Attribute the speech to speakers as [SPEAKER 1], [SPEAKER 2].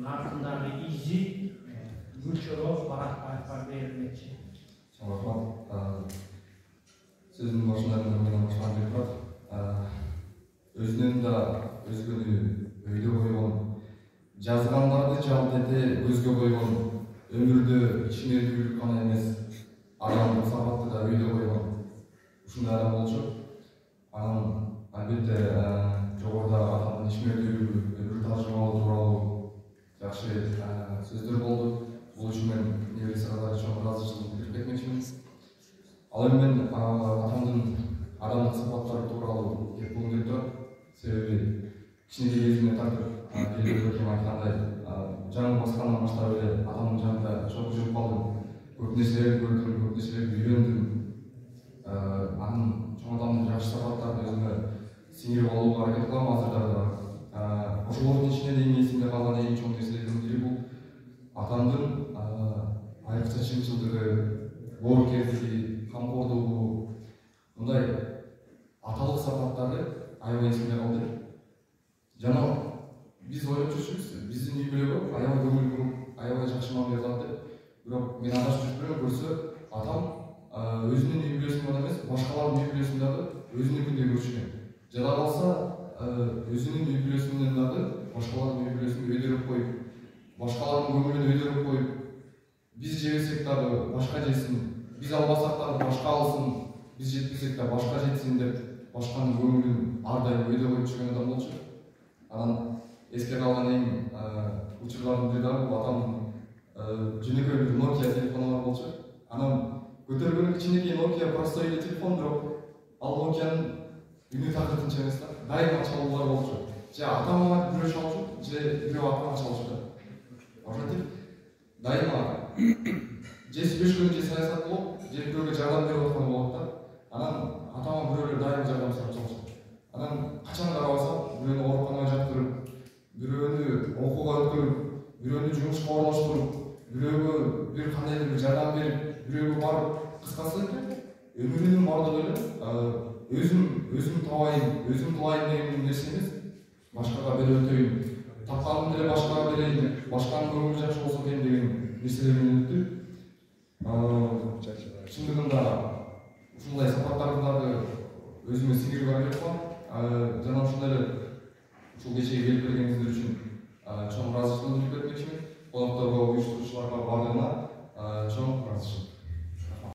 [SPEAKER 1] артындағы изи Гүлчоров Барақбаевқа берілмекші.
[SPEAKER 2] Рахмат. Сөздің башында менен башлап жатат. Өзүнүн да өзгөнү өйдө койгон, жазгандарды жалт эте көзгө койгон, өмүрдө ичмердүүлүк гана эмес, адамдык сапатты да өйдө койгон ушундай адам болчу. Анан албетте жогоруда атамдын ичмердүүлүгү, өмүр тажрыйбалыгы тууралуу жакшы сөздөр болду. Бул үчүн мен университетке чоң ыраазычылык билдирип кетмекчимин. Ал эми мен атамдын адамдык сапаттары тууралуу кеп болгон турат. Себеби кичинекей кезимден тартып келбегем айткандай, жаңы баскандан баштап эле атамдын жанында чогуу жүрүп калдым. Көп нерселерди көрдүм, көп нерселерди үйрөндүм. Анын чоң адамдын жакшы сапаттарын өзүмө сиңирип алууга аракет кылам азырда да. Ошолордун ичинде эң эсимде калган эң чоң нерселердин бири бул атамдын айрыкча чынчылдыгы, боорукердиги, камкордугу, мындай аталык сапаттары аябай эсимде калды. Жана биз ойлоп жүрчүбүз, биздин үй бүлөгө аябай көңүл буруп, аябай жакшы мамиле кылат деп. Бирок мен адашып жүрүп көрсө, атам өзүнүн үй бүлөсүн гана эмес, башкалардын үй бүлөсүн дагы өзүнүкүндөй көрүшкөн. Жада калса, өзүнүн үй бүлөсүнөн дагы башкалардын үй бүлөсүн өйдөрүп коюп, башкалардын көңүлүн өйдөрүп коюп, биз жебесек дагы башка жесин, биз албасак дагы башка алсын, биз жетпесек да башка жетсин деп башканын көңүлүн ар дайым өйдө коюп жүргөн адам болчу. Анан эске калган эң учурлардын бири дагы бул атамдын жөнөкөй бир Nokia телефону бар болчу. Анан көтөргөн кичинекей Nokia простой эле телефон, бирок ал Nokia'нын үнү такыртынча эмес да, дайыма чалуулар болчу. Же атама бирөө чалчу, же бирөө атама чалчу да. Ошентип дайыма же сүйлөшкөн, же саясат болуп, же бирөөгө жардам берип аткан болот да. Анан атама бирөөлөр дайым жардам сурап чалчу. Анан качан карабасам, бирөөнү ооруканага жаткырып, бирөөнү окууга өткөрүп, бирөөнү жумушка орноштуруп, бирөөгө бир кандайдыр бир жардам берип, бирөөгө барып, кыскасы өмүрүнүн бардыгы эле өзүм табайын, өзүм кылайын деген нерсе эмес, башкага берип өтөйүн, тапканымды эле башкага берейин, башканын көңүлү жакшы болсо экен деген нерселер менен өттү. Чындыгында ушундай сапаттарды дагы өзүмө сиңирүүгө аракет кылам. Жана ушундай эле ушул кечеге келип келгениңиздер үчүн чоң ыраазычылык билдирип кетмекчимин. Конокторго, уюштуруучуларга бардыгына чоң ыраазычылык.